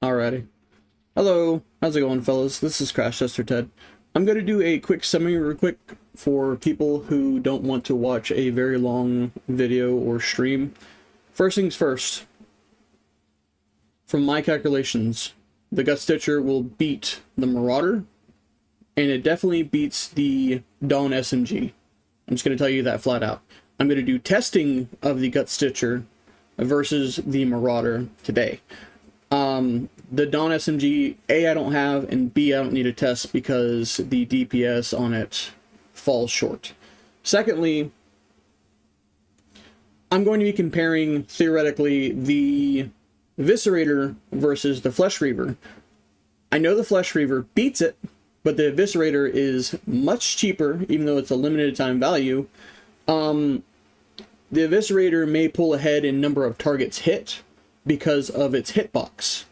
Alrighty. Hello, how's it going, fellas? This is Crash Tester Ted. I'm going to do a quick summary real quick for people who don't want to watch a very long video or stream. First things first, from my calculations, the Gut Stitcher will beat the Marauder, and it definitely beats the Dawn SMG. I'm just going to tell you that flat out. I'm going to do testing of the Gut Stitcher versus the Marauder today. The Dawn SMG, A, I don't have, and B, I don't need a test because the DPS on it falls short. Secondly, I'm going to be comparing, theoretically, the Eviscerator versus the Flesh Reaver. I know the Flesh Reaver beats it, but the Eviscerator is much cheaper, even though it's a limited time value. The Eviscerator may pull ahead in number of targets hit because of its hitbox.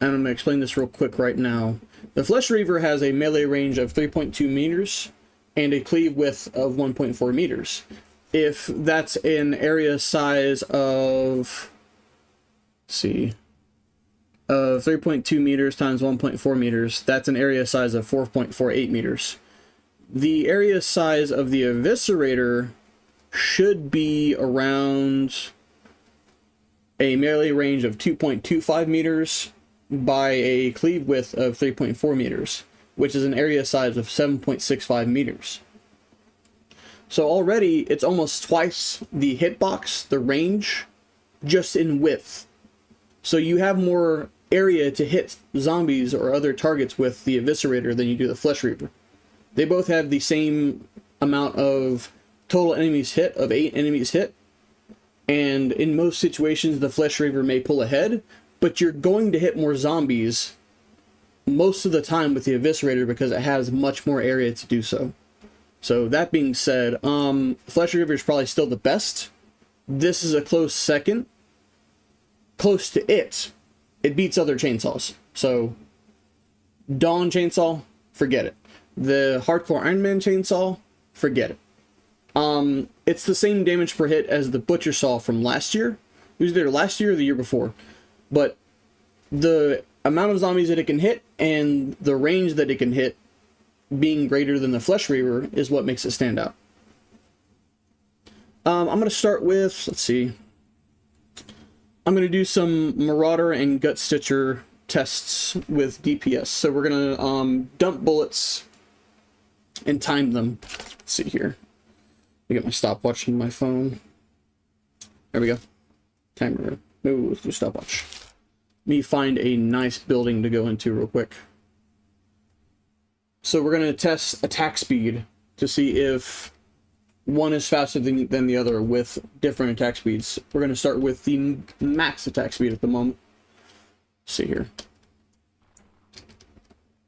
And I'm going to explain this real quick right now. The Flesh Reaver has a melee range of 3.2 meters and a cleave width of 1.4 meters. If that's an area size of, let's see, 3.2 meters times 1.4 meters, that's an area size of 4.48 meters. The area size of the Eviscerator should be around a melee range of 2.25 meters by a cleave width of 3.4 meters, which is an area size of 7.65 meters. So already it's almost twice the hitbox, the range, just in width. So you have more area to hit zombies or other targets with the Eviscerator than you do the Flesh Reaver. They both have the same amount of total enemies hit, of 8 enemies hit, and in most situations the Flesh Reaver may pull ahead, but you're going to hit more zombies most of the time with the Eviscerator because it has much more area to do so. So that being said, Flesh Reaver is probably still the best. This is a close second. Close to it. It beats other chainsaws. So Dawn chainsaw, forget it. The Hardcore Iron Man chainsaw, forget it. It's the same damage per hit as the Butcher Saw from last year. It was either last year or the year before. But the amount of zombies that it can hit and the range that it can hit being greater than the Flesh Reaver is what makes it stand out. I'm going to start with, let's see. I'm going to do some Marauder and Gut Stitcher tests with DPS. So we're going to dump bullets and time them. Let's see here. I get my stopwatch in my phone. There we go. Timer. No, let's do stopwatch. Let me find a nice building to go into real quick. So we're going to test attack speed to see if one is faster than the other with different attack speeds. We're going to start with the max attack speed at the moment. Let's see here. Let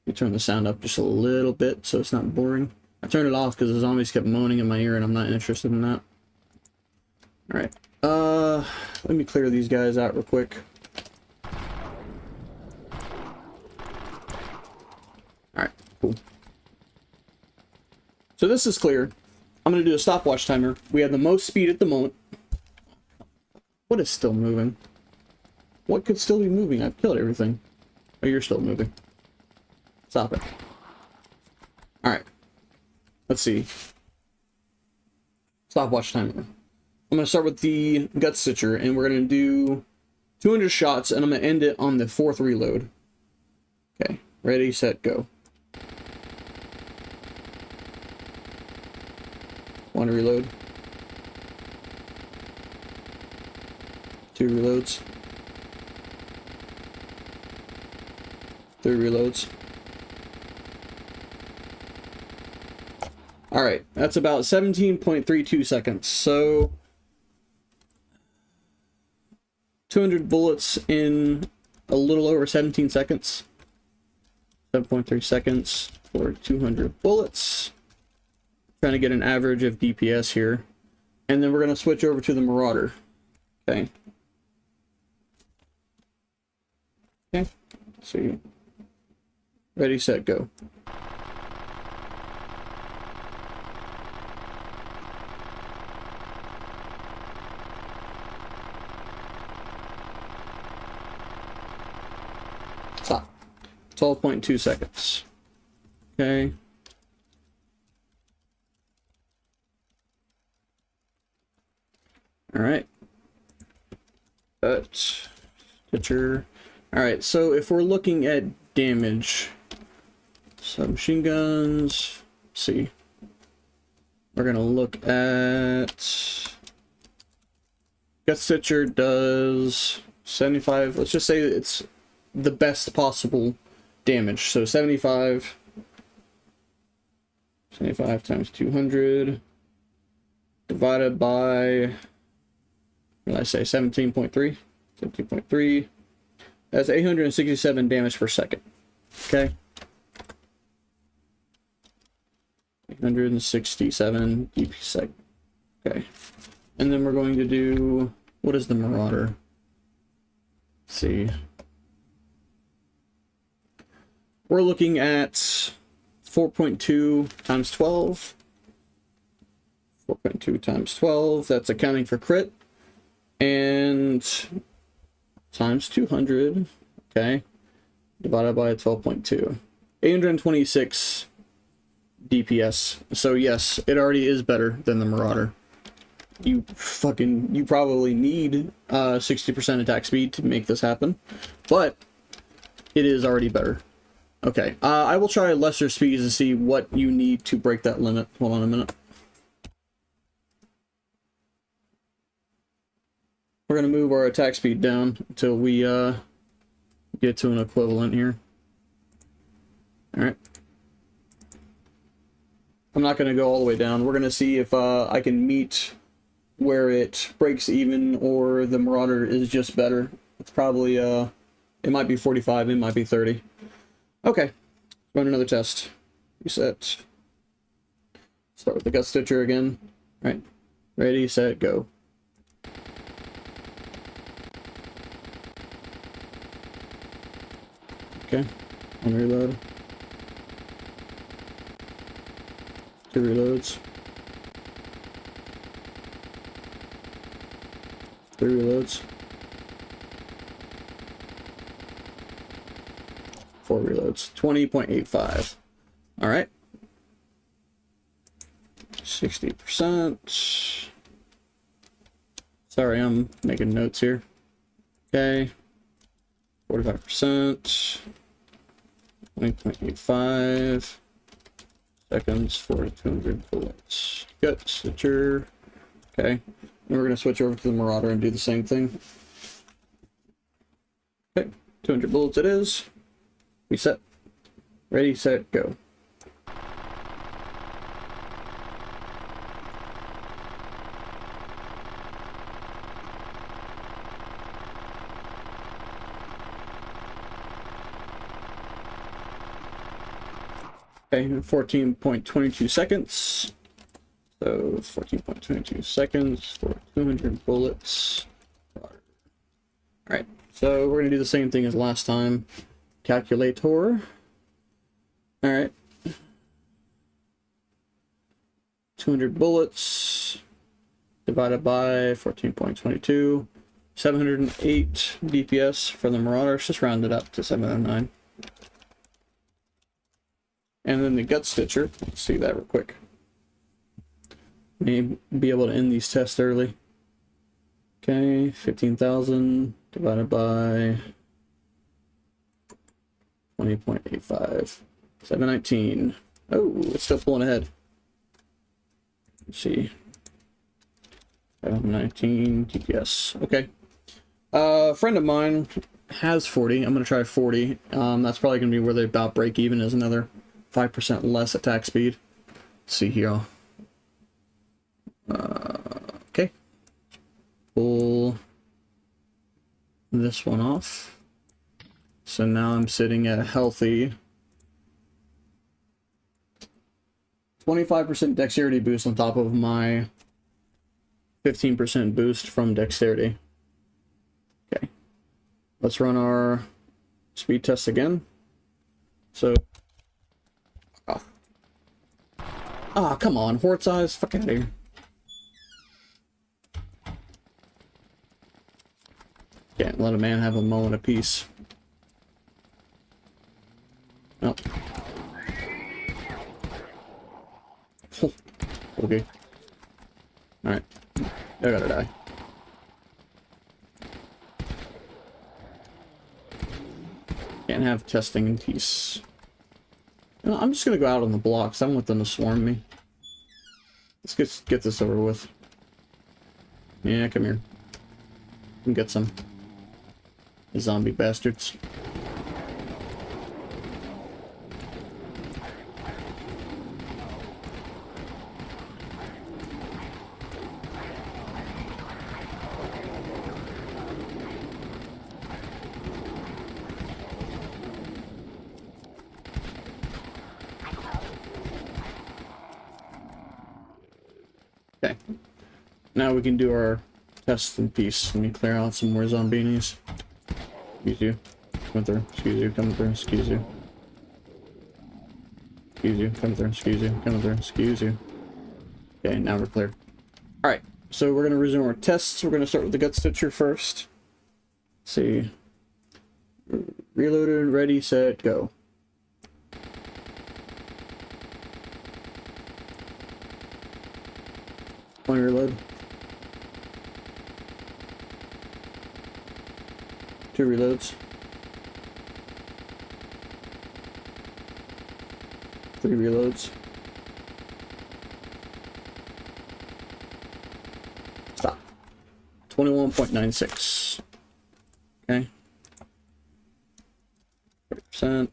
me turn the sound up just a little bit so it's not boring. I turned it off because the zombies kept moaning in my ear and I'm not interested in that. Alright. Let me clear these guys out real quick. Alright, cool. So this is clear. I'm going to do a stopwatch timer. We have the most speed at the moment. What is still moving? What could still be moving? I've killed everything. Oh, you're still moving. Stop it. Alright. Let's see. Stopwatch timer. I'm going to start with the Gut Stitcher, and we're going to do 200 shots, and I'm going to end it on the 4th reload. Okay. Ready, set, go. 1 reload. 2 reloads. 3 reloads. Alright, that's about 17.32 seconds. So 200 bullets in a little over 17 seconds. 7.3 seconds for 200 bullets. Trying to get an average of DPS here. And then we're going to switch over to the Marauder. Okay. Okay. Let's see. Ready, set, go. 12.2 seconds. Okay. Alright. Stitcher. Alright, so if we're looking at damage, submachine guns, let's see. We're gonna look at Gut Stitcher does 75, let's just say it's the best possible damage. So 75 times 200 divided by, what did I say, 17.3? 17.3. That's 867 damage per second. Okay. 867 DP sec. Okay. And then we're going to do, what is the Marauder? Let's see. We're looking at 4.2 times 12. 4.2 times 12. That's accounting for crit. And times 200. Okay. Divided by 12.2. 826 DPS. So yes, it already is better than the Marauder. You probably need 60% attack speed to make this happen, but it is already better. Okay, I will try lesser speeds to see what you need to break that limit. Hold on a minute. We're gonna move our attack speed down until we get to an equivalent here. All right. I'm not gonna go all the way down. We're gonna see if I can meet where it breaks even, or the Marauder is just better. It's probably it might be 45, it might be 30. Okay, run another test. Reset. Start with the Gut Stitcher again. All right, ready, set, go. Okay, one reload. 2 reloads. 3 reloads. 4 reloads. 20.85. Alright. 60%. Sorry, I'm making notes here. Okay. 45%. 20.85 seconds for 200 bullets. Gut Stitcher. Okay. And we're going to switch over to the Marauder and do the same thing. Okay. 200 bullets it is. Reset. Ready, set, go. Okay, 14.22 seconds. So 14.22 seconds for 200 bullets. Alright, so we're going to do the same thing as last time. Calculator. Alright. 200 bullets divided by 14.22. 708 DPS for the Marauder. Just round it up to 709. And then the Gut Stitcher, let's see that real quick. May be able to end these tests early. Okay, 15,000 divided by 20.85. 719. Oh, it's still pulling ahead. Let's see. 719 DPS. Okay. A friend of mine has 40. I'm going to try 40. That's probably going to be where they about break even, is another 5% less attack speed. Let's see here. Okay. Pull this one off. So now I'm sitting at a healthy 25% dexterity boost on top of my 15% boost from dexterity. Okay. Let's run our speed test again. So ah, come on, horde size, fuck out of here. Can't let a man have a moment of peace. Okay. Alright. I gotta die. Can't have testing in peace. You know, I'm just gonna go out on the blocks. I don't want them to swarm me. Let's get this over with. Yeah, come here. Come get some. You zombie bastards. Okay. Now we can do our test in peace. Let me clear out some more zombies. Excuse you. Come through. Excuse you. Come through. Excuse you. Excuse you. Come through. Excuse you. Come through. Excuse you. Okay, now we're clear. Alright, so we're going to resume our tests. We're going to start with the gut stitcher first. Let's see. Reloaded, ready, set, go. One reload. 2 reloads. 3 reloads. Stop. 21.96. Okay. 30%.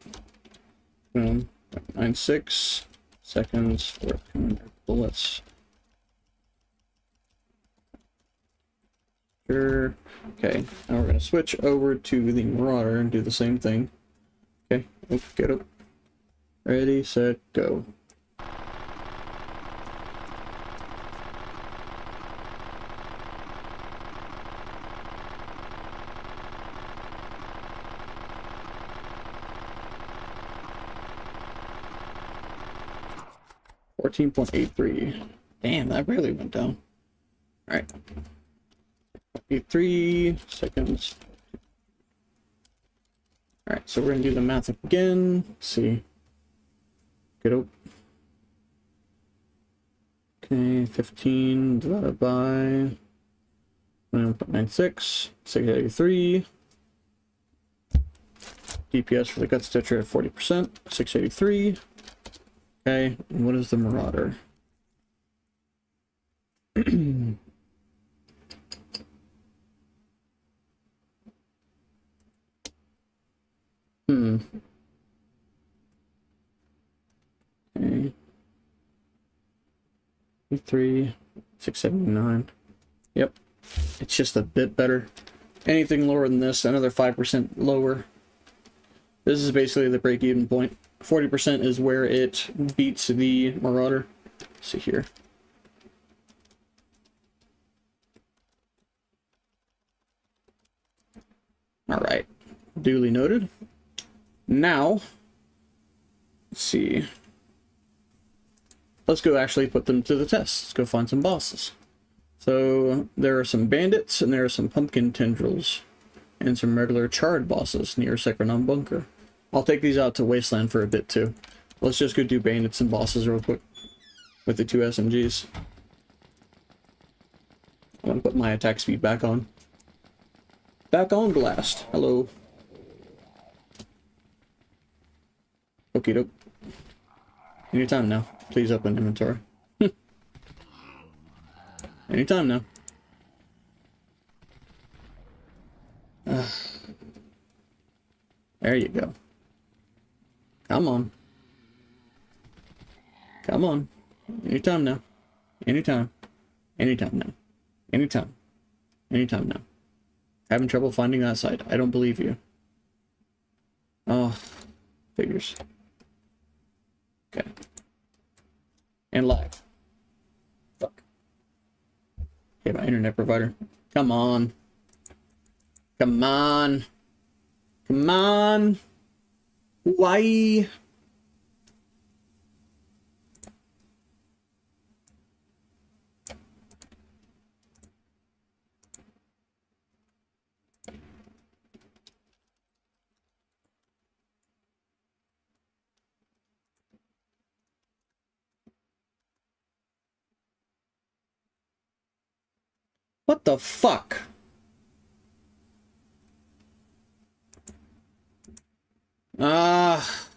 96 seconds for 200 bullets. Sure. Okay, now we're going to switch over to the Marauder and do the same thing. Okay, get up. Ready, set, go. $14.83. Damn, that really went down. Alright. 83 seconds. Alright, so we're gonna do the math again. Let's see. Get up. Okay, 15 divided by 1.96, 683. DPS for the gut stitcher at 40%, 683. Okay, and what is the Marauder? Okay. 3, 679. Yep. It's just a bit better. Anything lower than this, another 5% lower. This is basically the break-even point. 40% is where it beats the Marauder. Let's see here. Alright. Duly noted. Now, let's see. Let's go actually put them to the test. Let's go find some bosses. So, there are some bandits, and there are some pumpkin tendrils, and some regular charred bosses near Secronom Bunker. I'll take these out to Wasteland for a bit, too. Let's just go do bandits and bosses real quick with the 2 SMGs. I'm gonna put my attack speed back on. Back on blast. Hello. Okie doke. Anytime now. Please open inventory. Anytime now. There you go. Come on. Come on. Anytime now. Anytime. Anytime now. Anytime. Anytime now. Having trouble finding that site. I don't believe you. Oh. Figures. Okay. And lag. Fuck. Okay, my internet provider. Come on. Come on. Come on. Why? What the fuck? Ah.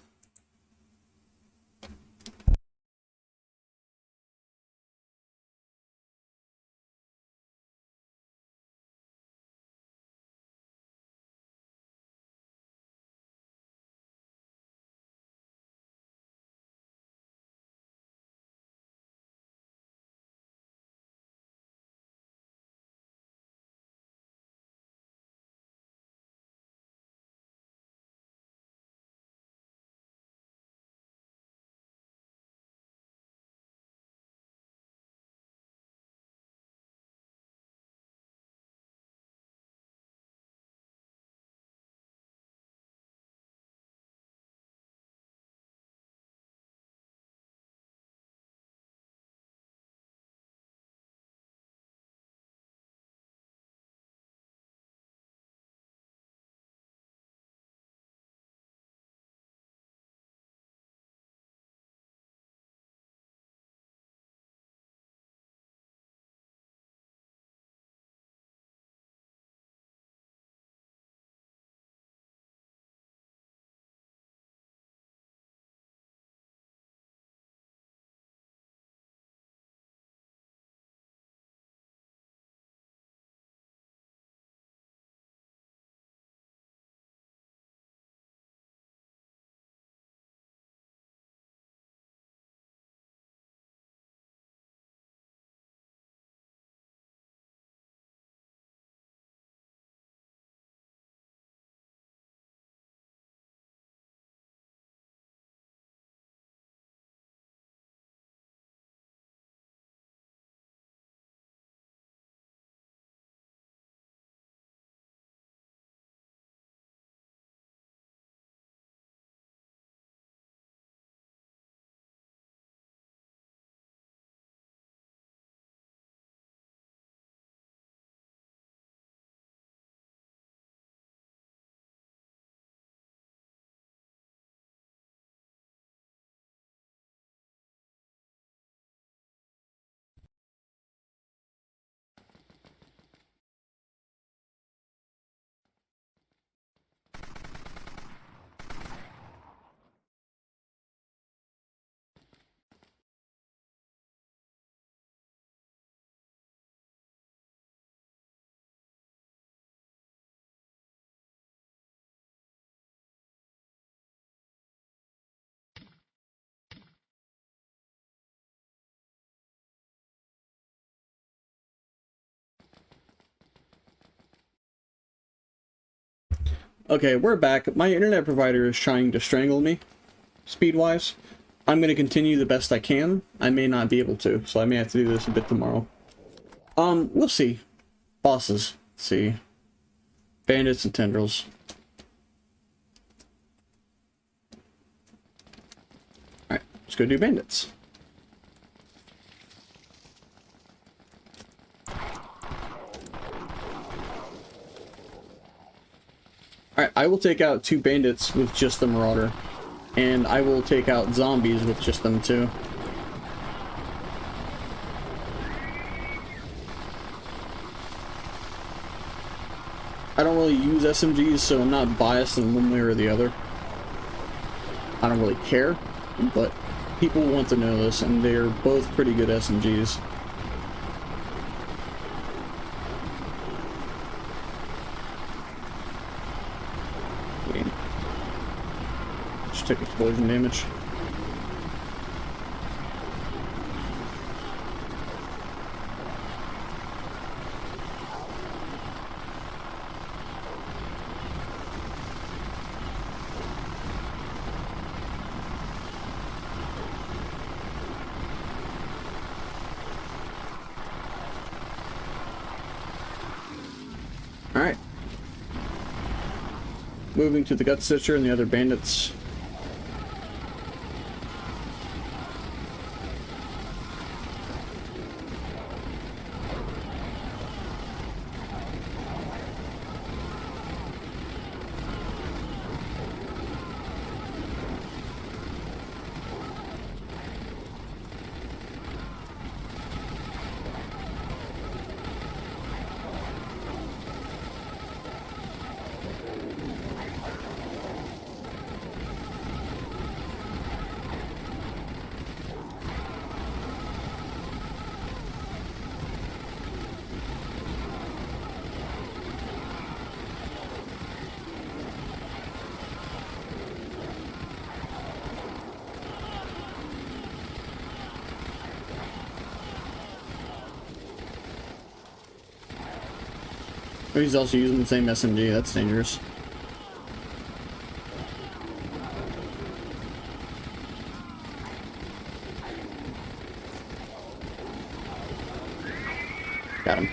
Okay, we're back. My internet provider is trying to strangle me, speed-wise. I'm going to continue the best I can. I may not be able to, so I may have to do this a bit tomorrow. We'll see. Bosses. Let's see. Bandits and tendrils. Alright, let's go do bandits. Alright, I will take out 2 bandits with just the Marauder. And I will take out zombies with just them too. I don't really use SMGs, so I'm not biased in one way or the other. I don't really care, but people want to know this, and they're both pretty good SMGs. Took explosion damage. All right. Moving to the Gut Stitcher and the other bandits. Oh, he's also using the same SMG. That's dangerous. Got him.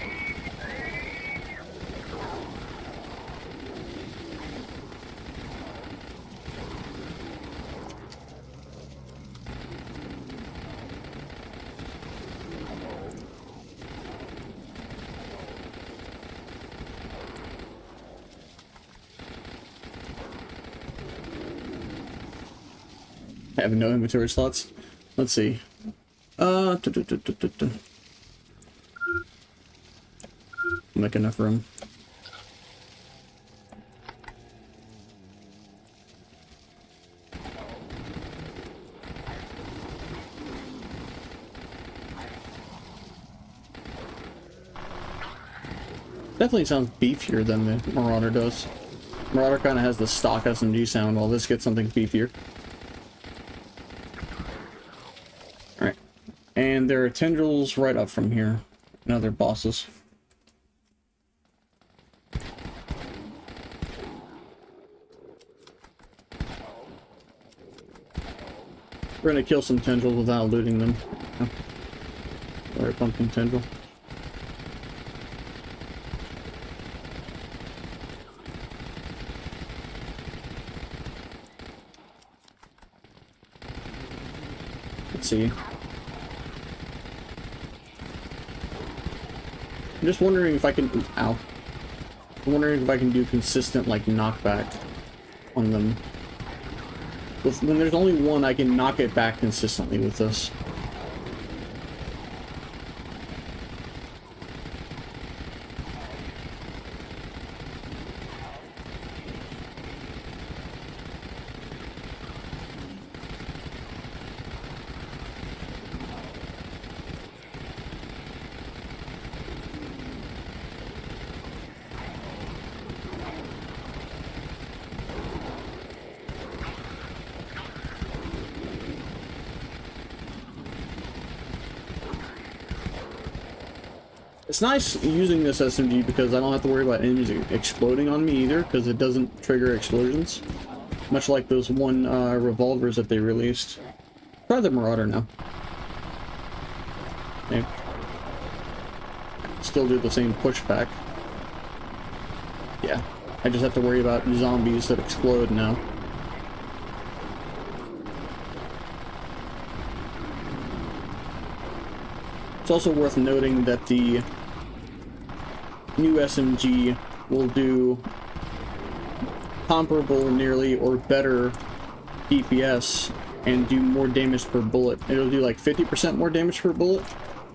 I have no inventory slots. Let's see. Make enough room. Definitely sounds beefier than the Marauder does. Marauder kind of has the stock SMG sound, while this gets something beefier. Alright. And there are tendrils right up from here. And other bosses. We're gonna kill some tendrils without looting them. Or a pumpkin tendril. Let's see. I'm just wondering if I can... Ow. I'm wondering if I can do consistent, like, knockback on them. When there's only one, I can knock it back consistently with this. It's nice using this SMG because I don't have to worry about enemies exploding on me either, because it doesn't trigger explosions. Much like those one revolvers that they released. Try the Marauder now. Okay. Still do the same pushback. Yeah, I just have to worry about zombies that explode now. It's also worth noting that the new SMG will do comparable, nearly, or better DPS and do more damage per bullet. It'll do like 50% more damage per bullet,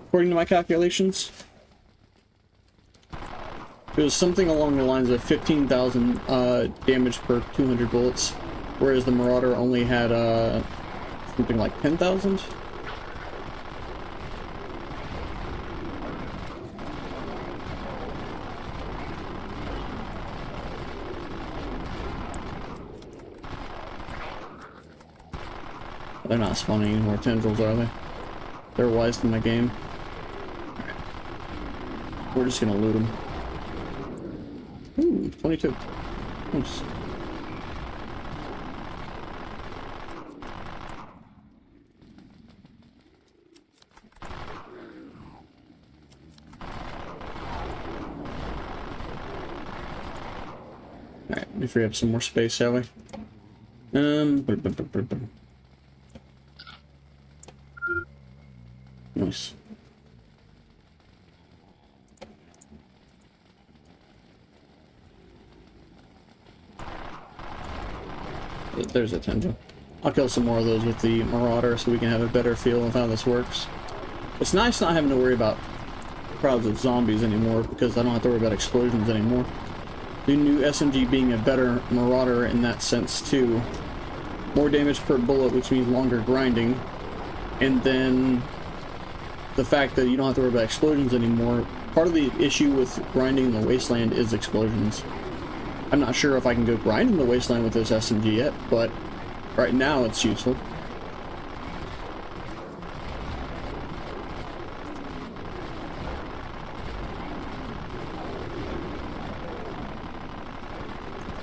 according to my calculations. It was something along the lines of 15,000 damage per 200 bullets, whereas the Marauder only had something like 10,000. They're not spawning any more tendrils, are they? They're wise to my game. Alright. We're just gonna loot them. Ooh, 22. Nice. Alright, let me free up some more space, shall we? Nice. There's a tendril. I'll kill some more of those with the Marauder so we can have a better feel of how this works. It's nice not having to worry about crowds of zombies anymore because I don't have to worry about explosions anymore. The new SMG being a better Marauder in that sense too. More damage per bullet, which means longer grinding. And then the fact that you don't have to worry about explosions anymore. Part of the issue with grinding in the wasteland is explosions. I'm not sure if I can go grind in the wasteland with this SMG yet, but right now it's useful.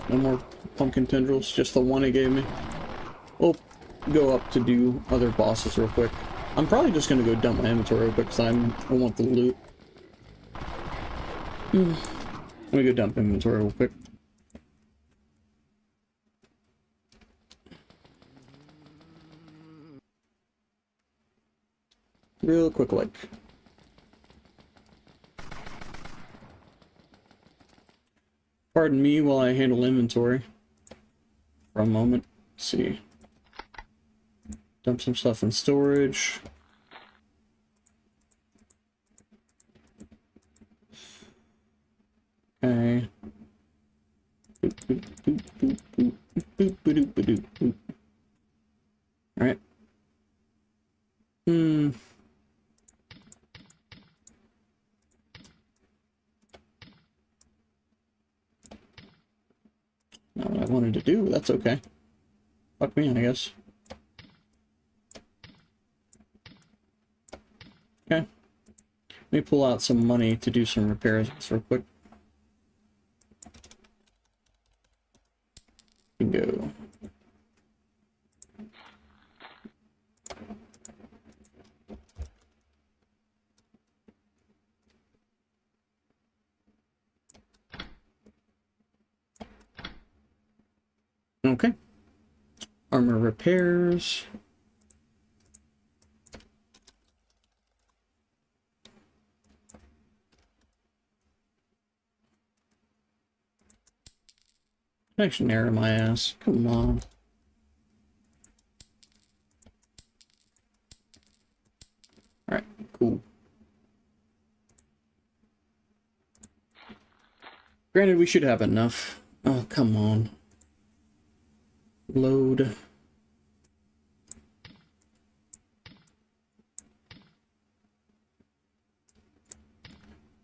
No more pumpkin tendrils, just the one it gave me. We'll go up to do other bosses real quick. I'm probably just gonna go dump my inventory real quick because I want the loot. Let me go dump inventory real quick. Real quick, like. Pardon me while I handle inventory for a moment. Let's see. Dump some stuff in storage. Okay. Alright. Not what I wanted to do, but that's okay. Fuck me, I guess. Okay. Let me pull out some money to do some repairs real quick. Go. Okay. Armor repairs. Connection error, my ass. Come on. Alright, cool. Granted, we should have enough. Oh, come on. Load.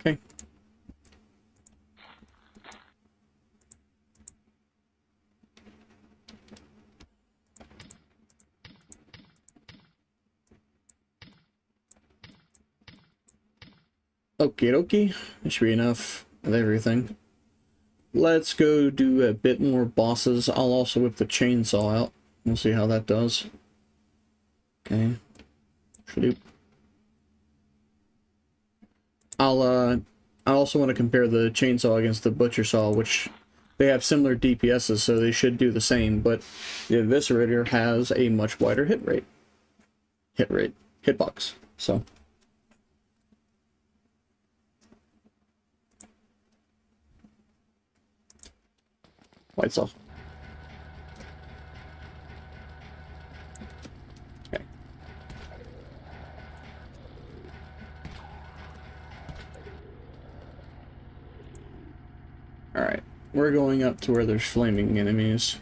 Okay. Okie dokie. That should be enough of everything. Let's go do a bit more bosses. I'll also whip the chainsaw out. We'll see how that does. Okay. Shaloop. I also want to compare the chainsaw against the butcher saw, which they have similar DPSs, so they should do the same, but the Eviscerator has a much wider hitbox, so. White saw. Okay. Alright, we're going up to where there's flaming enemies.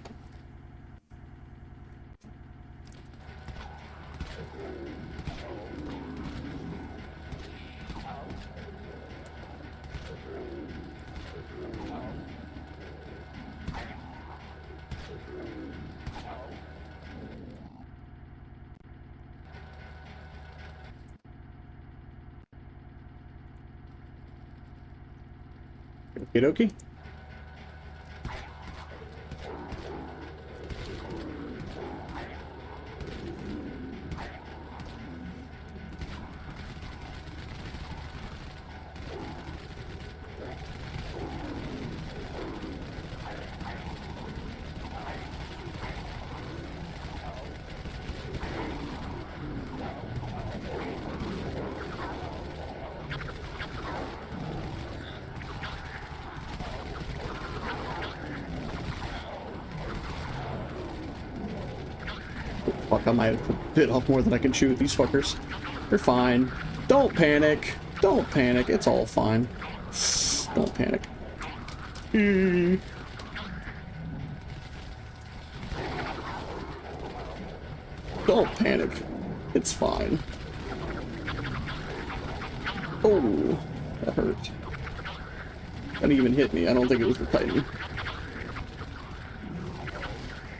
Okie dokie. Fuck, I might have bit off more than I can chew with these fuckers. They're fine. Don't panic. Don't panic. It's all fine. Don't panic. Don't panic. It's fine. Oh, that hurt. That didn't even hit me. I don't think it was the Titan.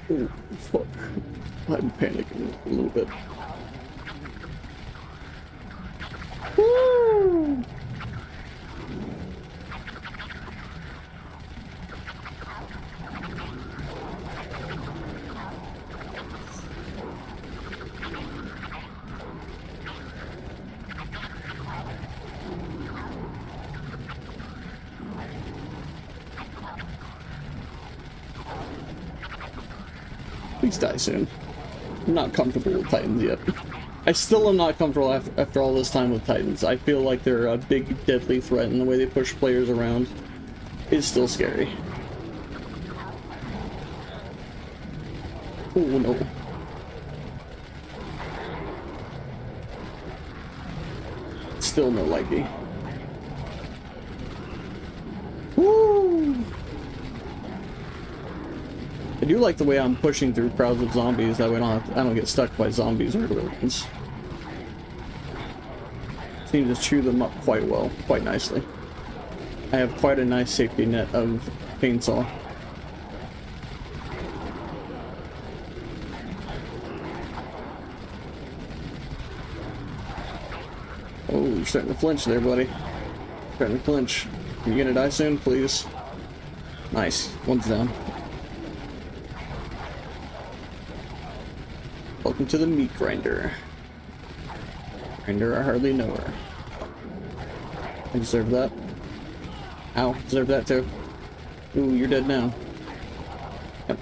Oh, fuck. I'm panicking a little bit. Woo! Please die soon. I'm not comfortable with Titans yet. I still am not comfortable after all this time with Titans. I feel like they're a big, deadly threat, and the way they push players around is still scary. Oh no. Still no likey. Woo! I do like the way I'm pushing through crowds of zombies, that way I don't get stuck by zombies or villains. Seem to chew them up quite well, quite nicely. I have quite a nice safety net of chainsaw. Oh, you're starting to flinch there, buddy. Starting to flinch. Are you gonna die soon, please? Nice. One's down. Welcome to the meat grinder. Grinder, I hardly know her. I deserve that. Ow, deserve that too. Ooh, you're dead now. Yep.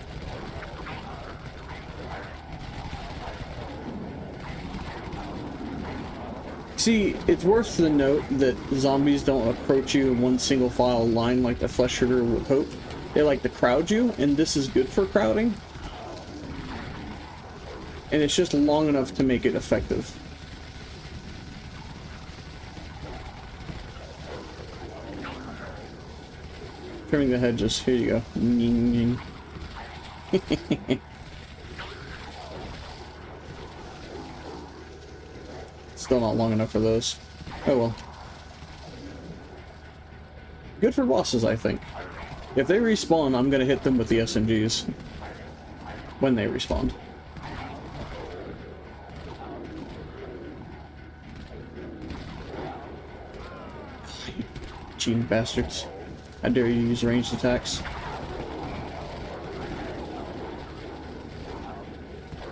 See, it's worth the note that zombies don't approach you in one single file line like the Flesh Reaver would hope. They like to crowd you, and this is good for crowding. And it's just long enough to make it effective. Trimming the hedges. Here you go. Ning, ning. Still not long enough for those. Oh well. Good for bosses, I think. If they respawn, I'm gonna hit them with the SMGs. When they respawn. Cheating bastards. How dare you use ranged attacks?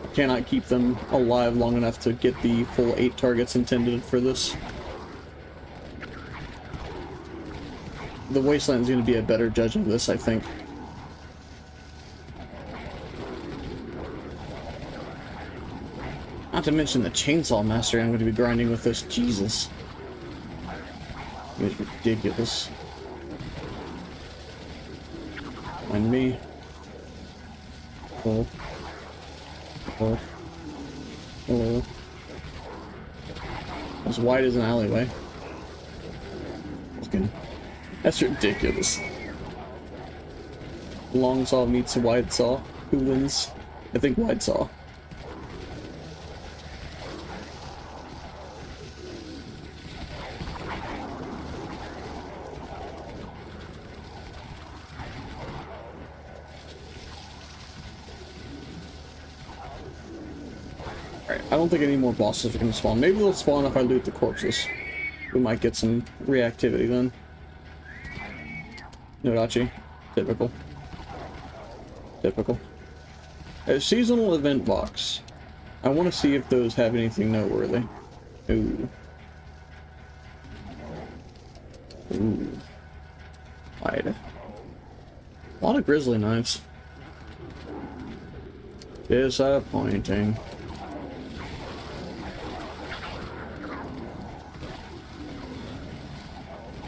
I cannot keep them alive long enough to get the full 8 targets intended for this. The Wasteland is going to be a better judge of this, I think. Not to mention the chainsaw mastery I'm going to be grinding with this. Jesus. It's ridiculous. Find me. Oh. Oh. Oh. As wide as an alleyway. Fucking. That's ridiculous. Long saw meets a wide saw. Who wins? I think wide saw. I don't think any more bosses are going to spawn. Maybe they'll spawn if I loot the corpses. We might get some reactivity then. Nodachi. Typical. Typical. A seasonal event box. I want to see if those have anything noteworthy. Ooh. Ooh. Wide. A lot of grizzly knives. Disappointing.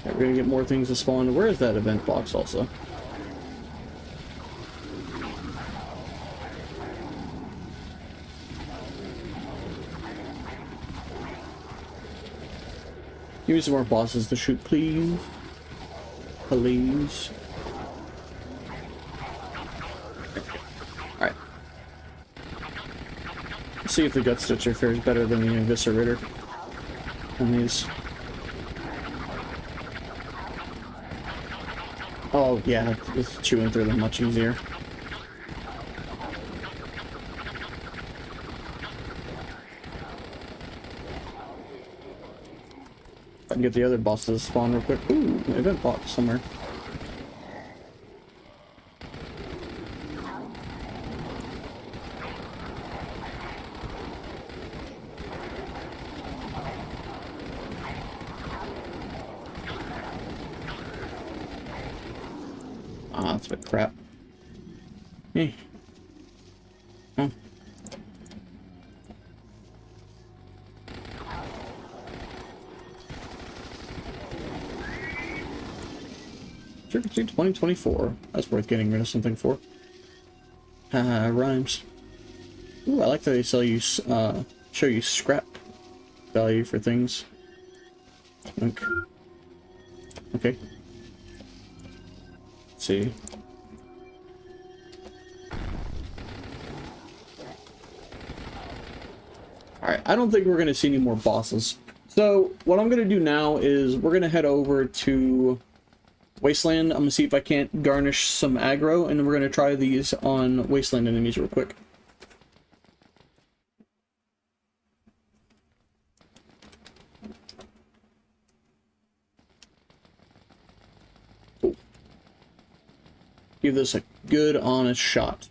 We're gonna get more things to spawn. Where is that event box also? Give me some more bosses to shoot, please. Please. Alright. Let's see if the Gut Stitcher fares better than the Eviscerator on these. Oh, yeah, it's chewing through them much easier. I can get the other bosses to spawn real quick. Ooh, an event box somewhere. Ah, that's a bit crap. Eh. Oh, Circuit 2024. That's worth getting rid of something for. Haha, rhymes. Ooh, I like that they sell you, show you scrap value for things. Okay. Okay. Let's see. Alright, I don't think we're going to see any more bosses. So, what I'm going to do now is we're going to head over to Wasteland. I'm going to see if I can't garnish some aggro, and we're going to try these on Wasteland enemies real quick. Cool. Give this a good, honest shot.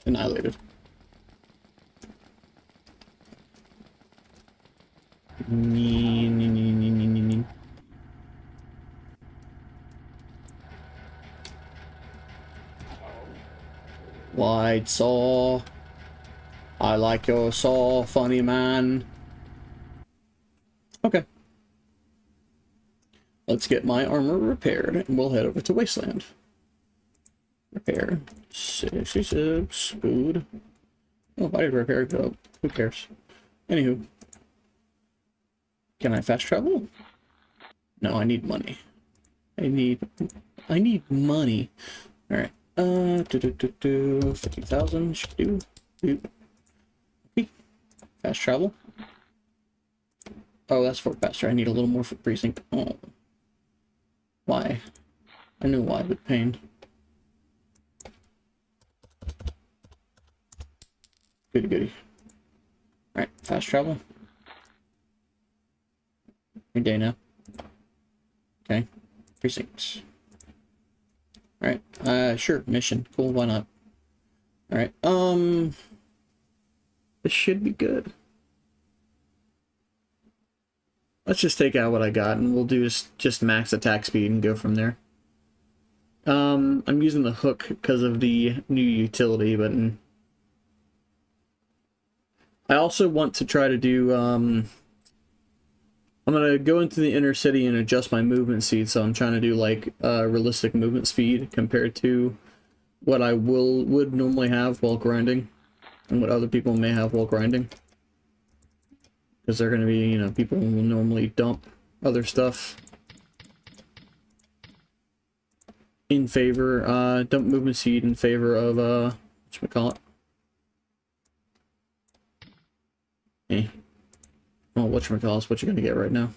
Annihilated. Wide saw. I like your saw, funny man. Okay. Let's get my armor repaired, and we'll head over to Wasteland. Repair. 66. Food. Oh, body repair. Go. Who cares? Anywho. Can I fast travel? No, I need money. I need money. Alright. 50,000 should do. Okay. Fast travel. Oh, that's for faster. I need a little more for precinct. Oh. Why? I knew why, but pain. Goody goody. Alright, fast travel. Every day now. Okay. Precincts. Alright, sure, mission. Cool, why not? Alright, this should be good. Let's just take out what I got, and we'll do just max attack speed and go from there. I'm using the hook because of the new utility, but I also want to try to do, I'm gonna go into the inner city and adjust my movement speed, so I'm trying to do like realistic movement speed compared to what I would normally have while grinding, and what other people may have while grinding. Because they're gonna be, you know, people will normally dump other stuff in favor, dump movement speed in favor of whatchamacallit. Well, whatchamacallit, what you're gonna get right now.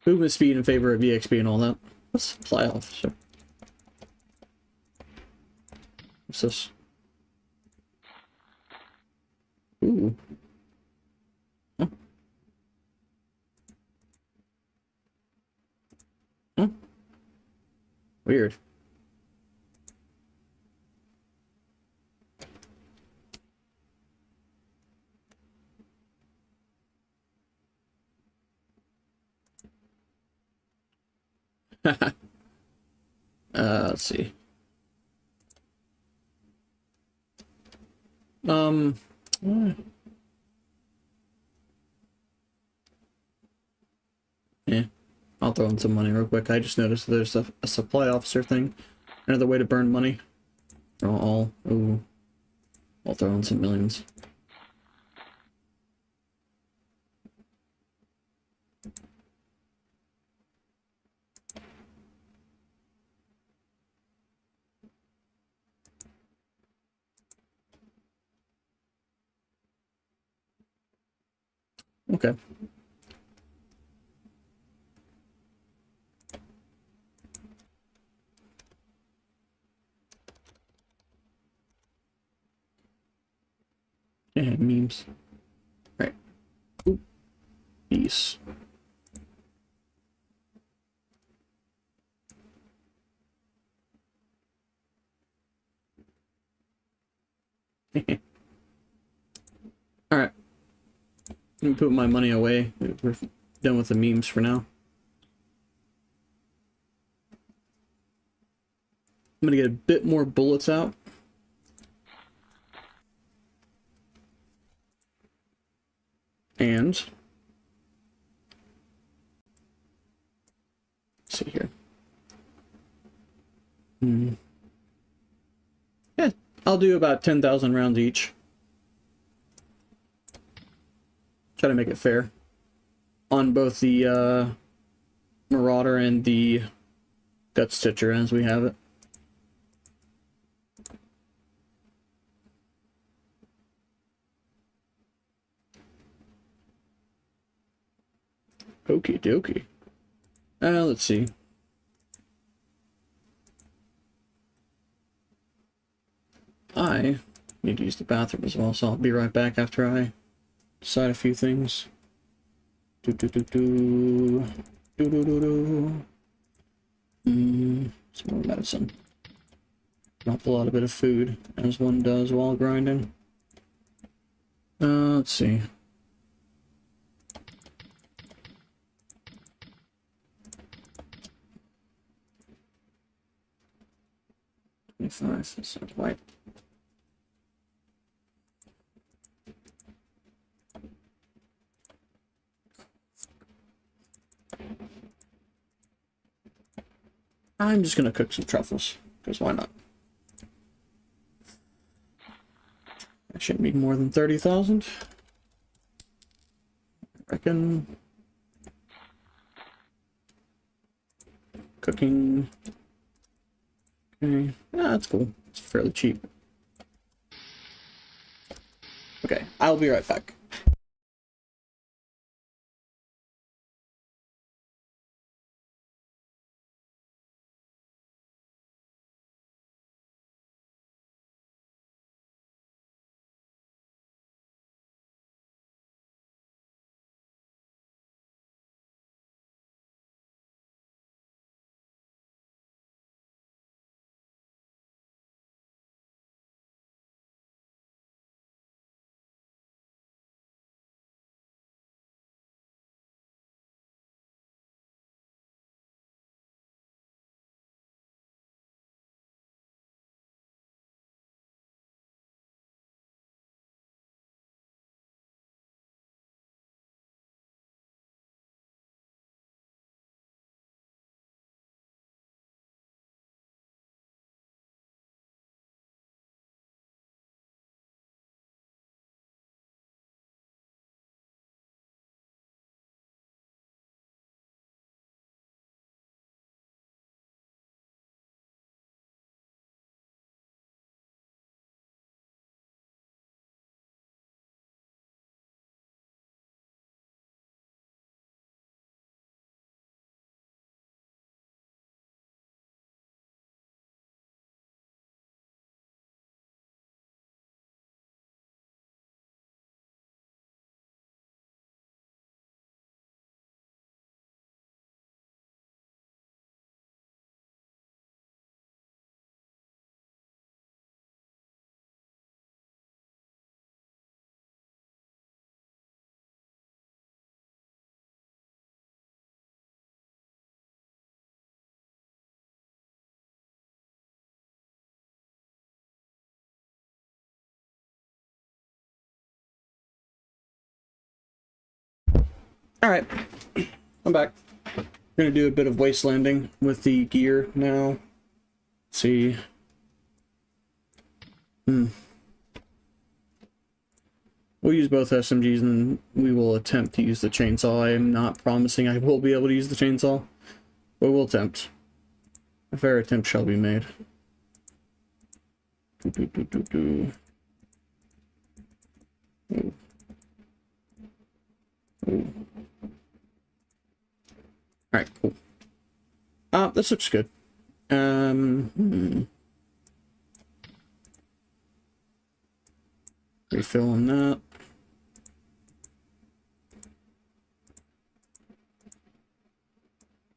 Movement speed in favor of EXP and all that. What's supply officer? What's this? Ooh. Huh? Huh? Weird. Let's see. Yeah, I'll throw in some money real quick. I just noticed there's a supply officer thing. Another way to burn money. Ooh. I'll throw in some millions. Okay. Yeah, memes. Right. Oop. Peace. Alright. Let me put my money away. We're done with the memes for now. I'm gonna get a bit more bullets out. And Let's see here. Yeah, I'll do about 10,000 rounds each. Try to make it fair on both the Marauder and the Gut Stitcher as we have it. Okie dokie. Let's see. I need to use the bathroom as well, so I'll be right back after I decide a few things. Some more medicine. Not a lot of bit of food, as one does while grinding. Let's see. That's not quite. I'm just gonna cook some truffles, because why not? That shouldn't be more than 30,000. I reckon. Cooking. Okay, yeah, that's cool. It's fairly cheap. Okay, I'll be right back. Alright, I'm back. We're gonna do a bit of wastelanding with the gear now. Let's see. We'll use both SMGs and we will attempt to use the chainsaw. I am not promising I will be able to use the chainsaw, but we'll attempt. A fair attempt shall be made. Ooh. Ooh. Alright, cool. This looks good. Refilling that.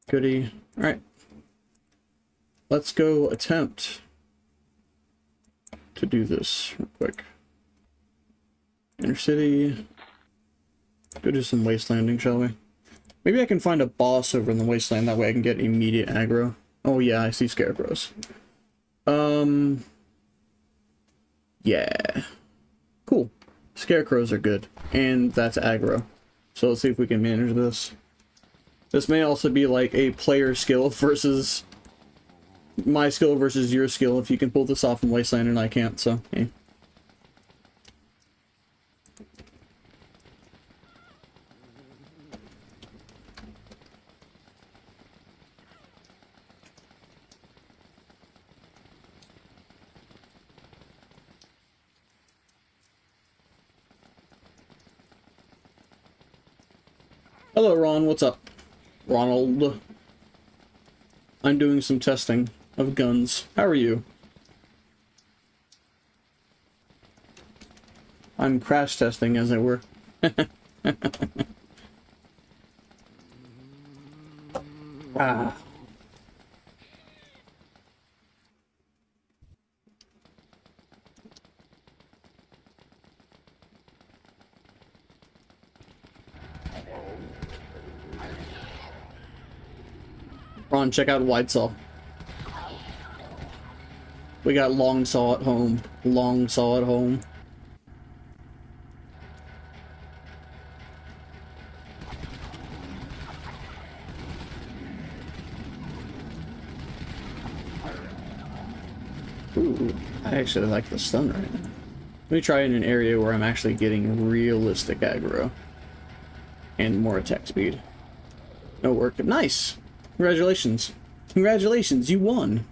Goody. Alright. Let's go attempt to do this real quick. Inner city. Go do some wastelanding, shall we? Maybe I can find a boss over in the wasteland, that way I can get immediate aggro. Oh yeah, I see scarecrows. Yeah. Cool. Scarecrows are good. And that's aggro. So let's see if we can manage this. This may also be like a player skill versus my skill versus your skill, if you can pull this off in Wasteland and I can't, so, hey. Hello, Ron. What's up? Ronald. I'm doing some testing of guns. How are you? I'm crash testing, as it were. Ah. Ron, check out wide saw. We got long saw at home. Long saw at home. Ooh, I actually like the stun right now. Let me try in an area where I'm actually getting realistic aggro. And more attack speed. No work. Nice! Congratulations. Congratulations, you won!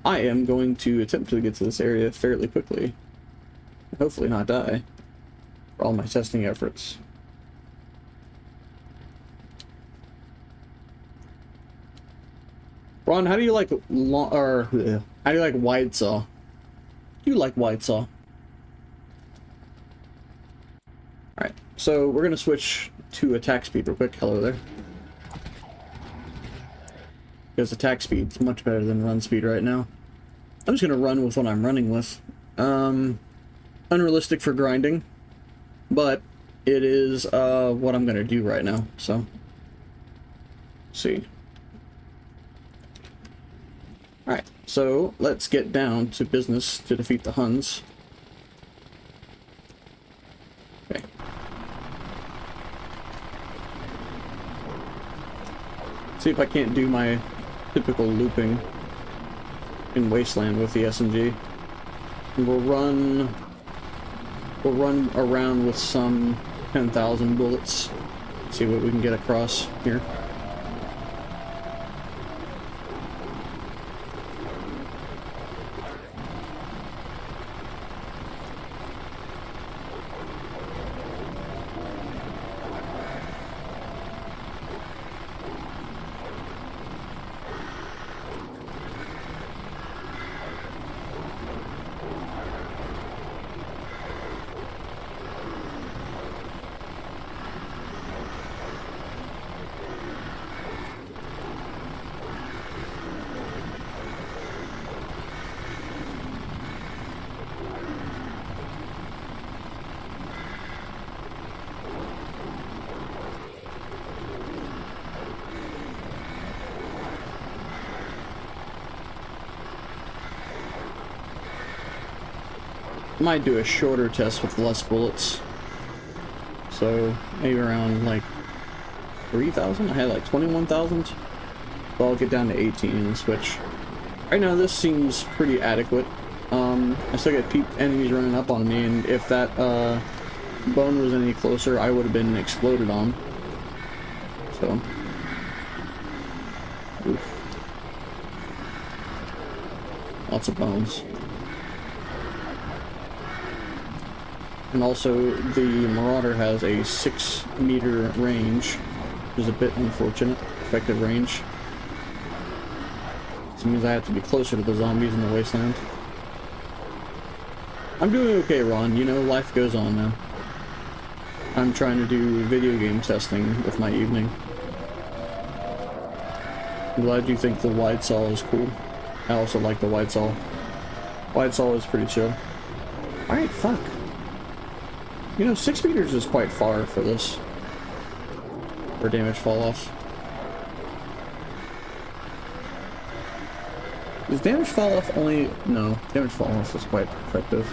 I am going to attempt to get to this area fairly quickly. Hopefully not die. For all my testing efforts. Ron, how do you like how do you like wide saw? You like wide saw. Alright, so we're gonna switch to attack speed real quick. Hello there. Because attack speed's much better than run speed right now. I'm just gonna run with what I'm running with. Unrealistic for grinding, but it is what I'm gonna do right now, so. Let's see. Alright, so let's get down to business to defeat the Huns. Okay. See if I can't do my typical looping in Wasteland with the SMG. And we'll run around with some 10,000 bullets. See what we can get across here. Might do a shorter test with less bullets. So maybe around like 3,000? I had like 21,000. So I'll get down to 18 and switch. Right now this seems pretty adequate. I still get enemies running up on me, and if that bone was any closer, I would have been exploded on. So. Oof. Lots of bones. And also, the Marauder has a 6-meter range, which is a bit unfortunate. Effective range. This means I have to be closer to the zombies in the Wasteland. I'm doing okay, Ron. You know, life goes on now. I'm trying to do video game testing with my evening. I'm glad you think the wide saw is cool. I also like the wide saw. Wide saw is pretty chill. Alright, fuck. You know, 6 meters is quite far for this. For damage fall off. Is damage fall off only... No, damage fall off is quite effective.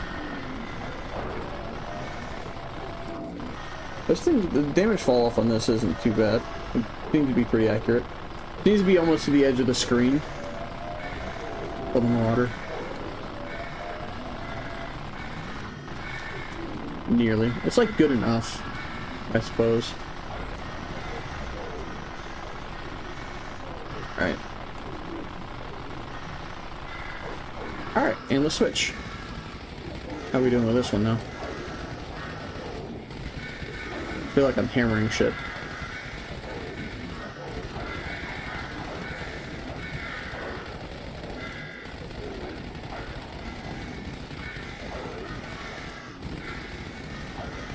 This thing, the damage fall off on this isn't too bad. It seems to be pretty accurate. It needs to be almost to the edge of the screen for the Marauder. Nearly. It's like good enough, I suppose. Alright. Alright, and let's switch. How are we doing with this one now? I feel like I'm hammering shit.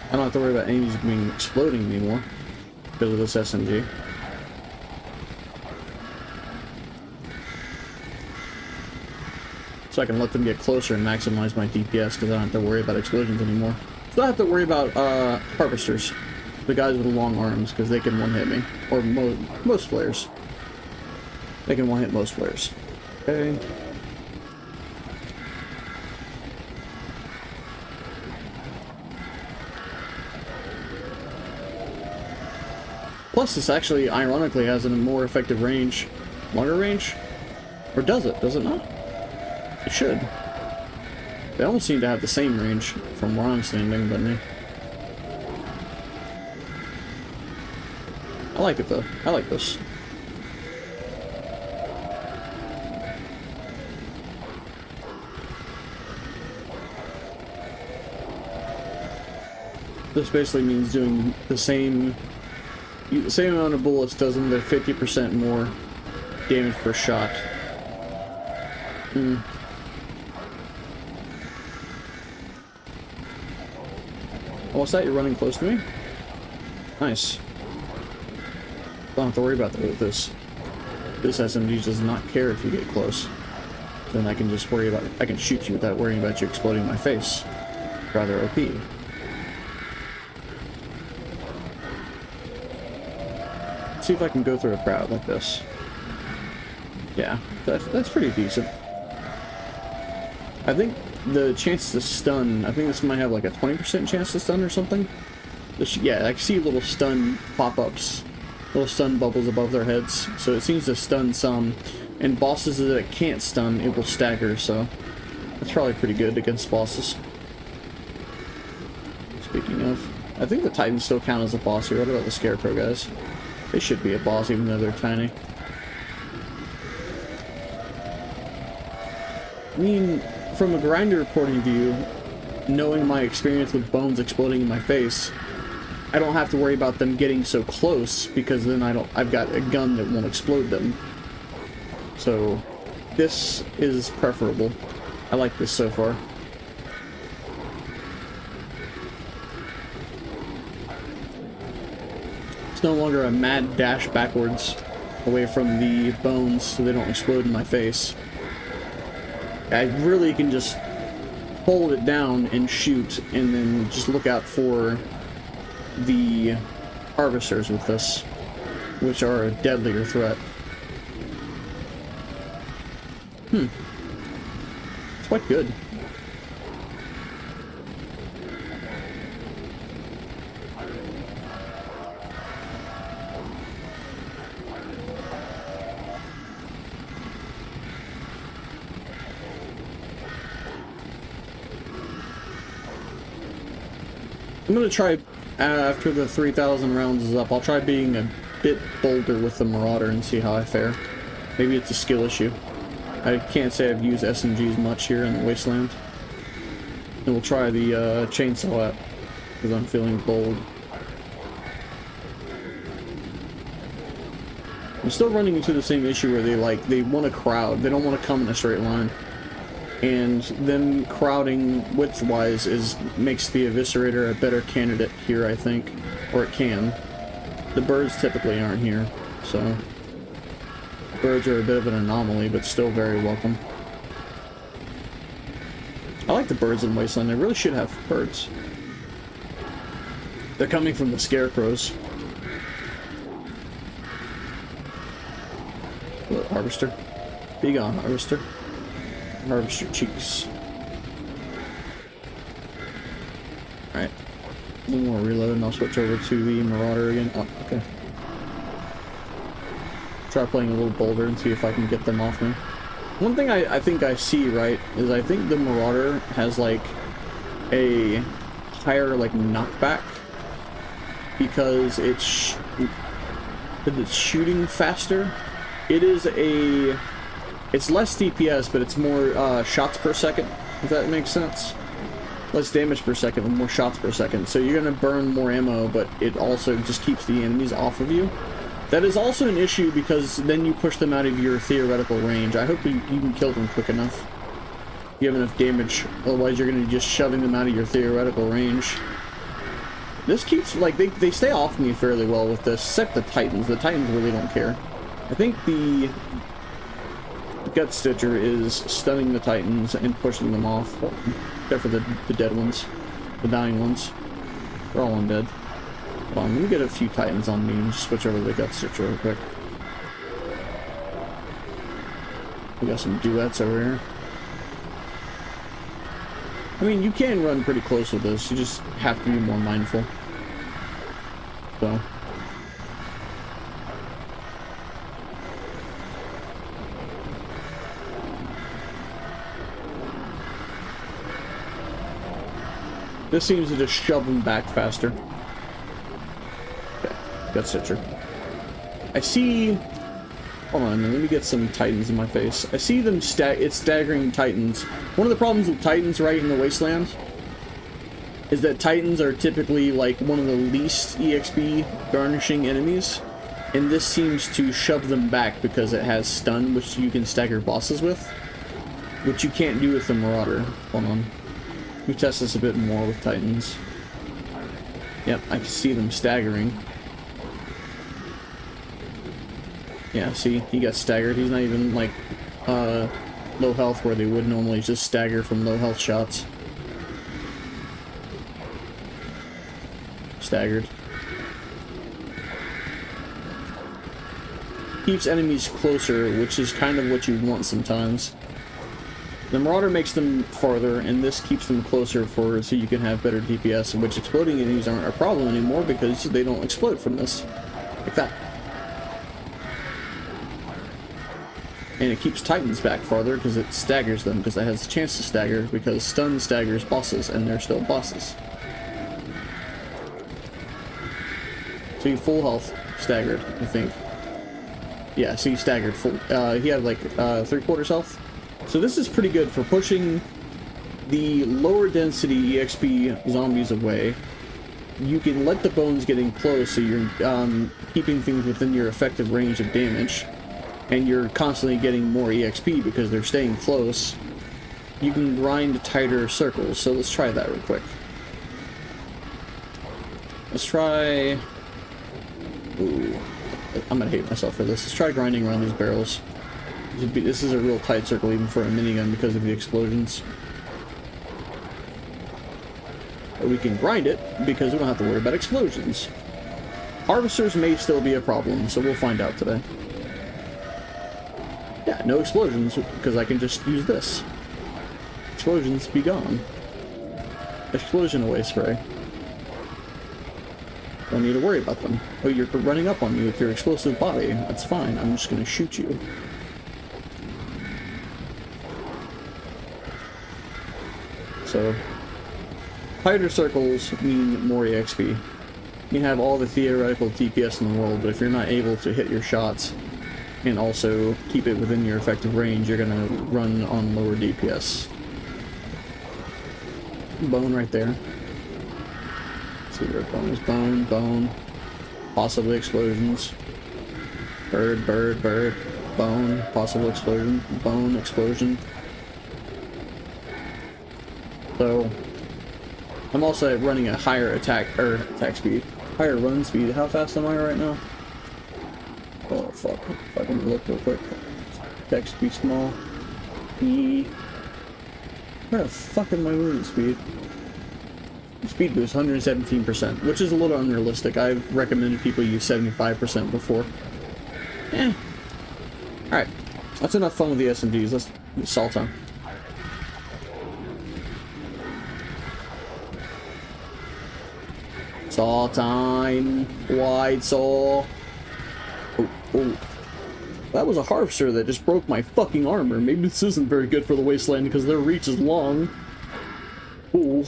I don't have to worry about enemies being exploding anymore because of this SMG. So I can let them get closer and maximize my DPS because I don't have to worry about explosions anymore. So I have to worry about harvesters, the guys with the long arms, because they can one-hit me. Or most players. They can one-hit most players. Okay. Plus, this actually, ironically, has a more effective range. Longer range? Or does it? Does it not? It should. They almost seem to have the same range from where I'm standing, but no. I like it, though. I like this. This basically means doing the same amount of bullets does them, they're 50% more damage per shot. Oh, what's that? You're running close to me? Nice. Don't have to worry about that with this. This SMG does not care if you get close. Then I can just worry about I can shoot you without worrying about you exploding my face. Rather OP. See if I can go through a crowd like this. Yeah, that's pretty decent. I think the chance to stun, I think this might have like a 20% chance to stun or something. Yeah, I can see little stun pop-ups, little stun bubbles above their heads, so it seems to stun some. And bosses that it can't stun, it will stagger, so that's probably pretty good against bosses. Speaking of, I think the Titans still count as a boss here. What about the Scarecrow guys? They should be a boss even though they're tiny. I mean, from a grinder point of view, knowing my experience with bones exploding in my face, I don't have to worry about them getting so close because then I've got a gun that won't explode them. So this is preferable. I like this so far. It's no longer a mad dash backwards away from the bones so they don't explode in my face. I really can just hold it down and shoot and then just look out for the harvesters with this, which are a deadlier threat. It's quite good. I'm gonna try, after the 3,000 rounds is up, I'll try being a bit bolder with the Marauder and see how I fare. Maybe it's a skill issue. I can't say I've used SMGs much here in the Wasteland. And we'll try the chainsaw out, because I'm feeling bold. I'm still running into the same issue where they want to crowd. They don't want to come in a straight line. And them crowding width-wise makes the Eviscerator a better candidate here, I think. Or it can. The birds typically aren't here, so... Birds are a bit of an anomaly, but still very welcome. I like the birds in Wasteland. I really should have birds. They're coming from the scarecrows. Little harvester. Be gone, harvester. Harvest your cheeks. Alright. One more reload and I'll switch over to the Marauder again. Oh, okay. Try playing a little bolder and see if I can get them off me. One thing I think I see, right, is I think the Marauder has, like, a higher, like, knockback because it's shooting faster. It's less DPS, but it's more shots per second, if that makes sense. Less damage per second, but more shots per second. So you're going to burn more ammo, but it also just keeps the enemies off of you. That is also an issue because then you push them out of your theoretical range. I hope you can kill them quick enough. You have enough damage, otherwise you're going to be just shoving them out of your theoretical range. This keeps, like, they stay off me fairly well with this, except the Titans. The Titans really don't care. I think the Gut Stitcher is stunning the Titans and pushing them off, except for the dead ones, the dying ones. They're all undead. Hold on, let me get a few Titans on me and just switch over to the Gut Stitcher real quick. We got some duets over here. I mean, you can run pretty close with this, you just have to be more mindful. So. This seems to just shove them back faster. Okay, Gut Stitcher. I see... Hold on, let me get some Titans in my face. I see them it's staggering Titans. One of the problems with Titans right in the Wasteland is that Titans are typically like one of the least EXP garnishing enemies, and this seems to shove them back because it has stun, which you can stagger bosses with, which you can't do with the Marauder. Hold on. We test this a bit more with Titans. Yep, I can see them staggering. Yeah, see, he got staggered. He's not even, like, low health where they would normally just stagger from low health shots. Staggered. Keeps enemies closer, which is kind of what you want sometimes. The Marauder makes them farther, and this keeps them closer so you can have better DPS, in which exploding enemies aren't a problem anymore because they don't explode from this. Like that. And it keeps Titans back farther because it staggers them, because it has a chance to stagger, because stun staggers bosses, and they're still bosses. So you full health, staggered, I think. Yeah, so you staggered full. He had like 3/4 health. So this is pretty good for pushing the lower density EXP zombies away. You can let the bones get in close, so you're keeping things within your effective range of damage. And you're constantly getting more EXP because they're staying close. You can grind tighter circles, so let's try that real quick. Let's try... Ooh, I'm gonna hate myself for this. Let's try grinding around these barrels. This is a real tight circle even for a minigun because of the explosions. But we can grind it because we don't have to worry about explosions. Harvesters may still be a problem, so we'll find out today. Yeah, no explosions, because I can just use this. Explosions be gone. Explosion away spray. Don't need to worry about them. Oh, you're running up on me with your explosive body. That's fine, I'm just gonna shoot you. So, tighter circles mean more EXP. You can have all the theoretical DPS in the world, but if you're not able to hit your shots, and also keep it within your effective range, you're gonna run on lower DPS. Bone right there. Let's see where bone is. Bone, bone. Possibly explosions. Bird, bird, bird. Bone, possible explosion. Bone, explosion. So, I'm also running a higher attack speed. Higher run speed. How fast am I right now? Oh fuck, if I can look real quick. Text be small. Where the fuck is my movement speed? Speed boost 117%, which is a little unrealistic. I've recommended people use 75% before. Alright, that's enough fun with the SMGs. Let's salt on. Saw time. Wide saw. Oh, oh. That was a harvester that just broke my fucking armor. Maybe this isn't very good for the wasteland because their reach is long. Oh.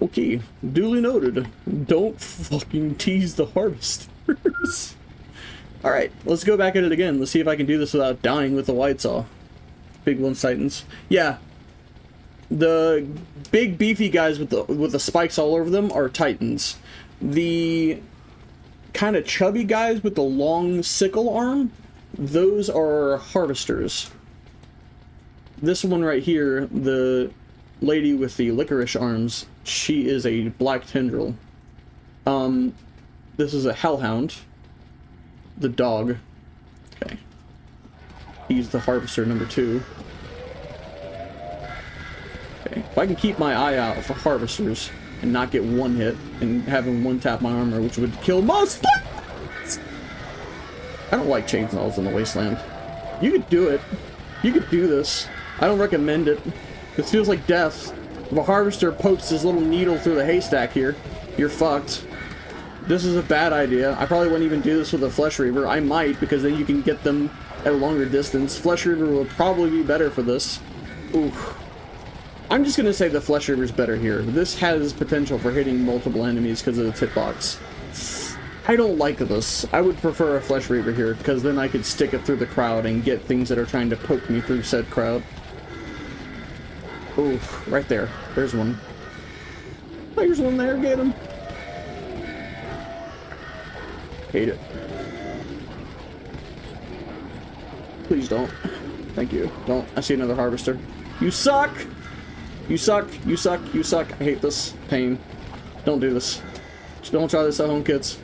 Okay, duly noted. Don't fucking tease the harvesters. Alright, let's go back at it again. Let's see if I can do this without dying with the wide saw. Big ones, Titans. Yeah. The big beefy guys with the spikes all over them are Titans. The kind of chubby guys with the long sickle arm, those are harvesters. This one right here, the lady with the licorice arms, she is a black tendril. This is a hellhound. The dog. Okay. He's the harvester number 2. Okay. If I can keep my eye out for harvesters and not get one hit and having one tap my armor, which would kill most. I don't like chainsaws in the wasteland. You could do it. You could do this. I don't recommend it. This feels like death. If a harvester pokes his little needle through the haystack here, you're fucked. This is a bad idea. I probably wouldn't even do this with a Flesh Reaver. I might, because then you can get them at a longer distance. Flesh Reaver would probably be better for this. Oof. I'm just gonna say the Flesh Reaver's better here. This has potential for hitting multiple enemies because of its hitbox. I don't like this. I would prefer a Flesh Reaver here, because then I could stick it through the crowd and get things that are trying to poke me through said crowd. Oof, right there. There's one. There's one there, get him. Hate it. Please don't. Thank you. Don't. I see another harvester. You suck! You suck. You suck. You suck. I hate this. Pain. Don't do this. Don't try this at home, kids.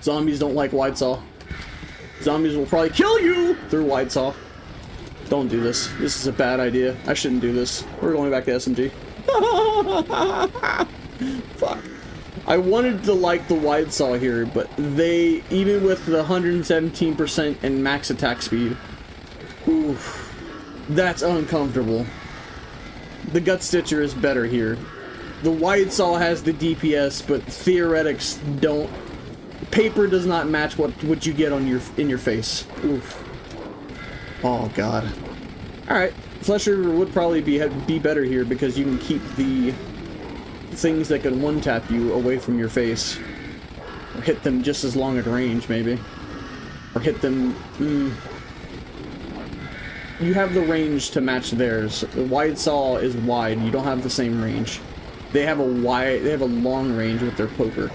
Zombies don't like wide saw. Zombies will probably kill you through wide saw. Don't do this. This is a bad idea. I shouldn't do this. We're going back to SMG. Fuck. I wanted to like the wide saw here, but they, even with the 117% and max attack speed, oof, that's uncomfortable. The Gut Stitcher is better here. The wide saw has the DPS, but theoretics don't. Paper does not match what you get on in your face. Oof. Oh god. All right, Flesh Reaver would probably be better here because you can keep the things that can one tap you away from your face, or hit them just as long at range, maybe, or hit them. You have the range to match theirs. The wide saw is wide. You don't have the same range. They have a long range with their poker,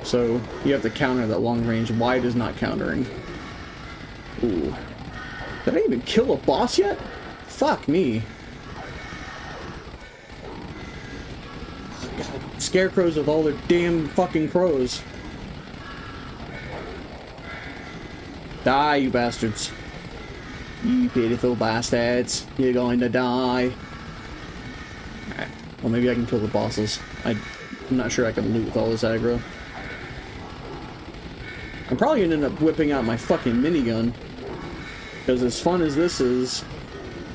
so you have to counter that long range. Wide is not countering. Ooh, did I even kill a boss yet? Fuck me. Oh, God. Scarecrows with all their damn fucking crows. Die, you bastards. You pitiful bastards. You're going to die. Alright. Well, maybe I can kill the bosses. I'm not sure I can loot with all this aggro. I'm probably gonna end up whipping out my fucking minigun. Because as fun as this is...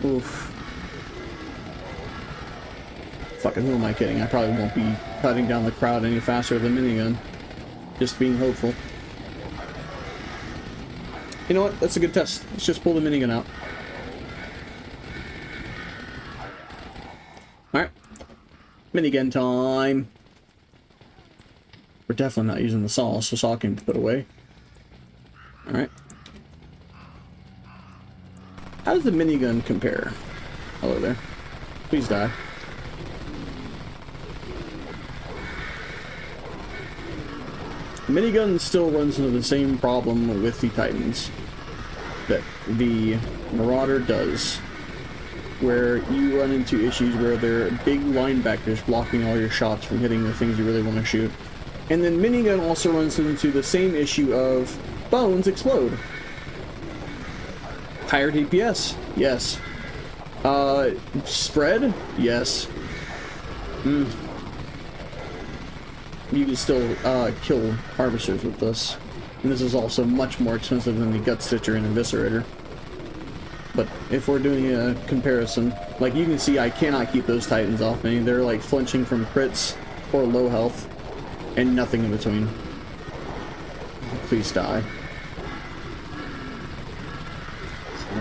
Oof. Fucking who am I kidding? I probably won't be cutting down the crowd any faster with a minigun. Just being hopeful. You know what? That's a good test. Let's just pull the minigun out. Alright. Minigun time. We're definitely not using the saw, so saw can be put away. Alright. How does the minigun compare? Hello there. Please die. Minigun still runs into the same problem with the Titans that the Marauder does, where you run into issues where there are big linebackers blocking all your shots from hitting the things you really want to shoot. And then minigun also runs into the same issue of bones explode. Higher DPS? Yes. Spread? Yes. You can still kill harvesters with this. And this is also much more expensive than the Gut Stitcher and Eviscerator. But if we're doing a comparison, like you can see I cannot keep those Titans off me. They're like flinching from crits. or low health, and nothing in between. Please die.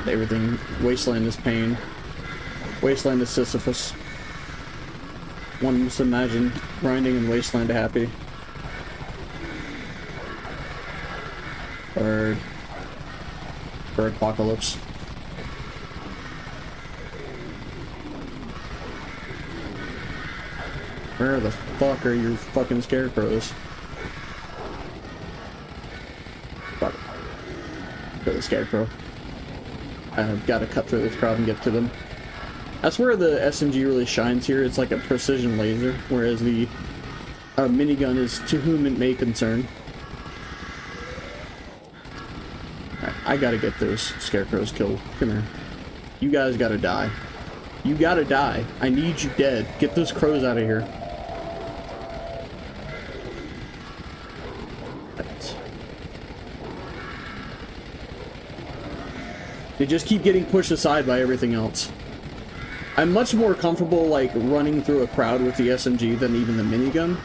Everything. Wasteland is pain. Wasteland is Sisyphus. One must imagine grinding in Wasteland to happy. Bird apocalypse. Where the fuck are your fucking scarecrows? Fuck. Kill the scarecrow. I've got to cut through this crowd and get to them. That's where the SMG really shines here. It's like a precision laser, whereas the minigun is to whom it may concern. Right, I gotta get those scarecrows killed. Come here. You guys gotta die. You gotta die. I need you dead. Get those crows out of here. They just keep getting pushed aside by everything else. I'm much more comfortable, like, running through a crowd with the SMG than even the minigun,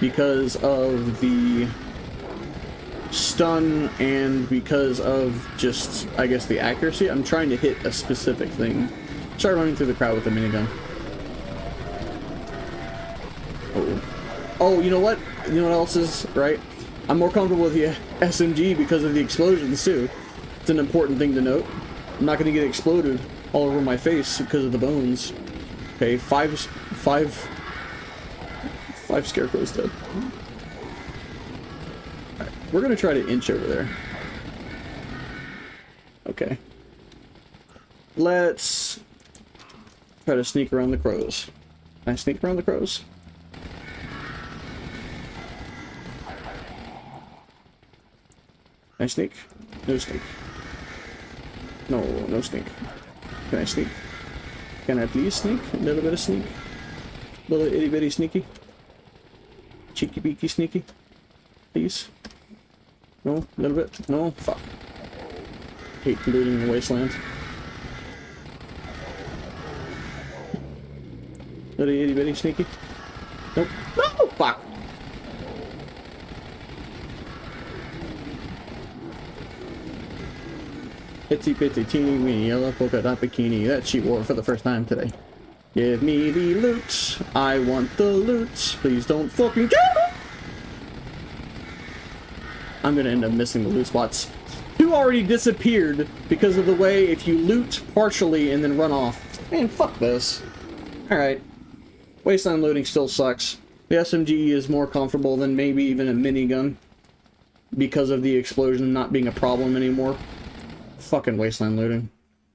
because of the stun and because of just, I guess, the accuracy. I'm trying to hit a specific thing. Start running through the crowd with the minigun. Oh, you know what? You know what else is, right? I'm more comfortable with the SMG because of the explosions, too. It's an important thing to note. I'm not going to get exploded all over my face because of the bones. Okay, five scarecrows dead. Alright, we're going to try to inch over there. Okay. Let's try to sneak around the crows. Can I sneak around the crows? Can I sneak? No sneak. No, no sneak. Can I sneak? Can I please sneak? A little bit of sneak. A little itty bitty sneaky. Cheeky beaky sneaky. Please. No, a little bit. No, fuck. Hate looting in the wasteland. Little itty bitty sneaky. Nope. No, fuck. Itsy bitsy teeny weeny yellow polka dot bikini that she wore for the first time today. Give me the loot. I want the loot. Please don't fucking kill me. I'm gonna end up missing the loot spots. Two already disappeared because of the way if you loot partially and then run off. Man, fuck this. Alright. Wasteland looting still sucks. The SMG is more comfortable than maybe even a minigun because of the explosion not being a problem anymore. Fucking wasteland looting.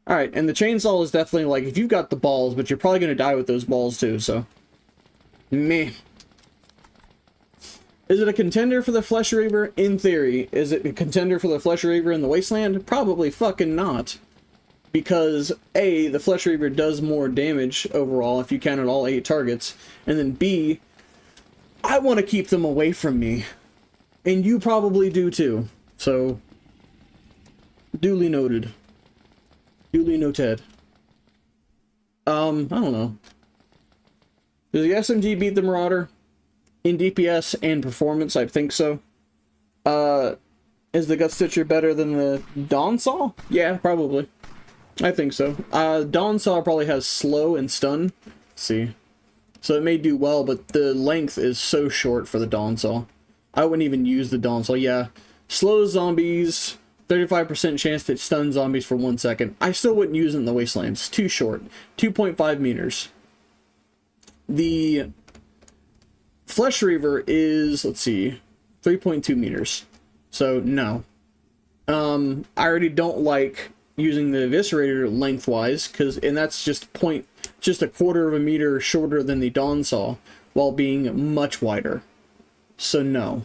Alright, and the chainsaw is definitely like, if you've got the balls, but you're probably gonna die with those balls too, so. Meh. Is it a contender for the Flesh Reaver? In theory. Is it a contender for the Flesh Reaver in the wasteland? Probably fucking not. Because, A, the Flesh Reaver does more damage overall if you counted all 8 targets, and then B, I want to keep them away from me. And you probably do too. So, duly noted. Duly noted. I don't know. Does the SMG beat the Marauder? In DPS and performance, I think so. Is the Gut Stitcher better than the Dawn Saw? Yeah, probably. I think so. Dawn Saw probably has slow and stun. Let's see. So it may do well, but the length is so short for the Dawn Saw. I wouldn't even use the Dawn Saw. Yeah. Slow zombies, 35% chance to stun zombies for 1 second. I still wouldn't use it in the Wasteland. It's too short. 2.5 meters. The Flesh Reaver is, let's see, 3.2 meters. So, no. I already don't like using the Eviscerator lengthwise, and that's just a quarter of a meter shorter than the Dawn Saw, while being much wider. So, no.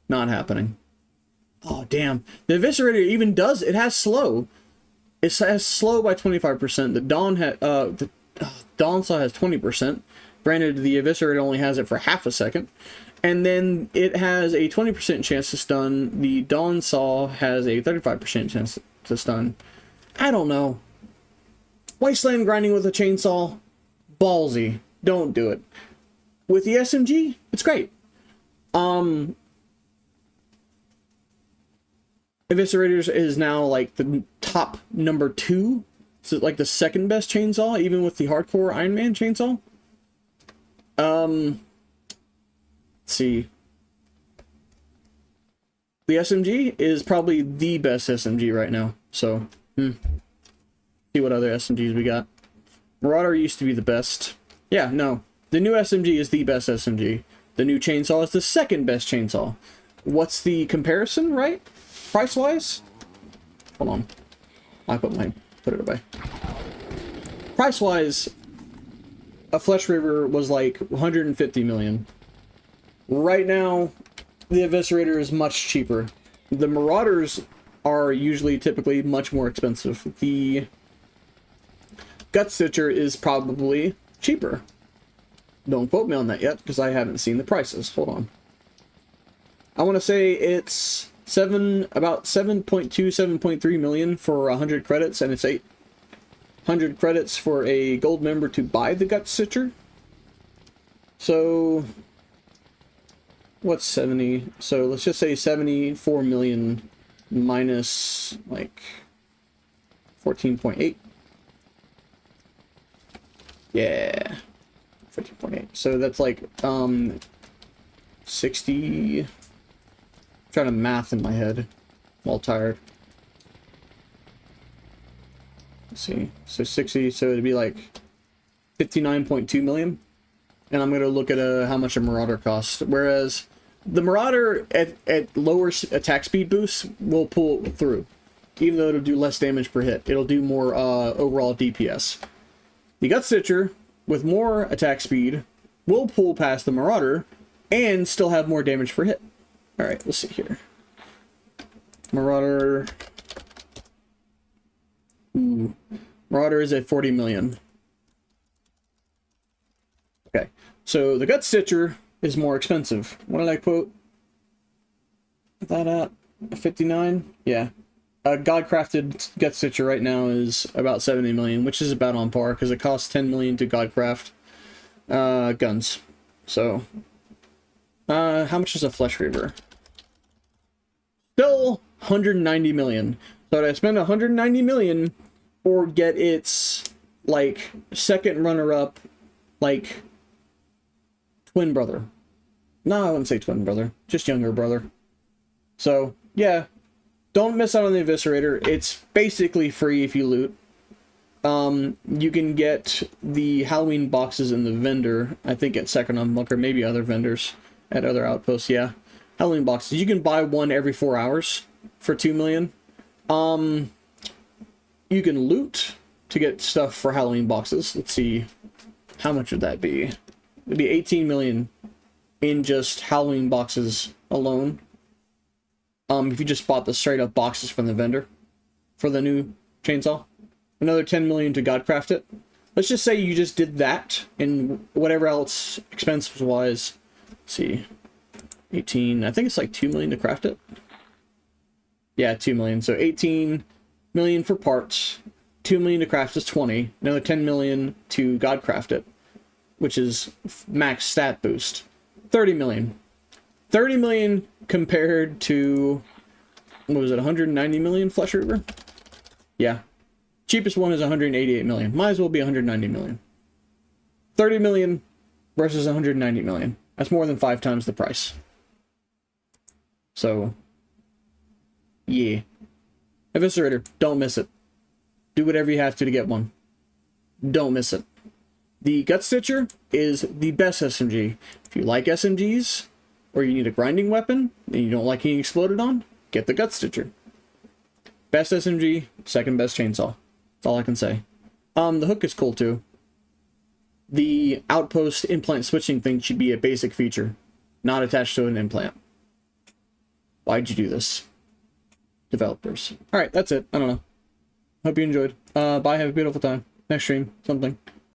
Not happening. Oh, damn. The Eviscerator even does, it has slow. It has slow by 25%. The Dawn Saw has 20%. Granted, the Eviscerator only has it for half a second. And then it has a 20% chance to stun. The Dawn Saw has a 35% chance to stun. I don't know. Wasteland grinding with a chainsaw? Ballsy. Don't do it. with the SMG, it's great. Eviscerator is now like the top number 2. So like the second best chainsaw, even with the hardcore Iron Man chainsaw. Let's see. The SMG is probably the best SMG right now. So, see what other SMGs we got. Marauder used to be the best. Yeah, no. The new SMG is the best SMG. The new chainsaw is the second best chainsaw. What's the comparison, right? Price-wise? Hold on. I put it away. Price-wise, a Flesh Reaver was like 150 million. Right now, the Eviscerator is much cheaper. The Marauders are typically much more expensive. The Gut Stitcher is probably cheaper. Don't quote me on that yet, because I haven't seen the prices. Hold on. I want to say it's about 7.2, 7.3 million for 100 credits, and it's 800 credits for a gold member to buy the Gut Stitcher. So, what's 70? So let's just say 74 million minus like 14.8. Yeah. 14.8. So that's like 60. I'm trying to math in my head. I'm all tired. Let's see. So 60, so it'd be like 59.2 million. And I'm gonna look at how much a Marauder costs. Whereas the Marauder at lower attack speed boosts will pull through. Even though it'll do less damage per hit. It'll do more overall DPS. The Gut Stitcher, with more attack speed, will pull past the Marauder and still have more damage per hit. Alright, let's see here. Marauder. Ooh. Marauder is at 40 million. Okay, so the Gut Stitcher is more expensive. What did I quote that at? 59? Yeah. A God-crafted Gut Stitcher right now is about 70 million, which is about on par, because it costs 10 million to God-craft guns. So, how much is a Flesh Reaver? Still 190 million. So did I spend 190 million or get its, like, second runner-up, like, twin brother? No, I wouldn't say twin brother. Just younger brother. So, yeah. Don't miss out on the Eviscerator. It's basically free if you loot. You can get the Halloween boxes in the vendor, I think at Second Unlock, or maybe other vendors at other outposts, yeah. Halloween boxes. You can buy one every 4 hours for 2 million. You can loot to get stuff for Halloween boxes. Let's see. How much would that be? It'd be 18 million in just Halloween boxes alone. If you just bought the straight up boxes from the vendor for the new chainsaw. Another 10 million to Godcraft it. Let's just say you just did that and whatever else expenses wise. Let's see. 18, I think it's like 2 million to craft it. Yeah, 2 million. So 18 million for parts, 2 million to craft is 20. Another 10 million to Godcraft it, which is max stat boost. 30 million. 30 million compared to, what was it, 190 million Flesh Reaver? Yeah. Cheapest one is 188 million. Might as well be 190 million. 30 million versus 190 million. That's more than 5 times the price. So, yeah. Eviscerator, don't miss it. Do whatever you have to get one. Don't miss it. The Gut Stitcher is the best SMG. If you like SMGs, or you need a grinding weapon, and you don't like getting exploded on, get the Gut Stitcher. Best SMG, second best chainsaw. That's all I can say. The hook is cool too. The outpost implant switching thing should be a basic feature, not attached to an implant. Why'd you do this? Developers. Alright, that's it. I don't know. Hope you enjoyed. Bye, have a beautiful time. Next stream, something.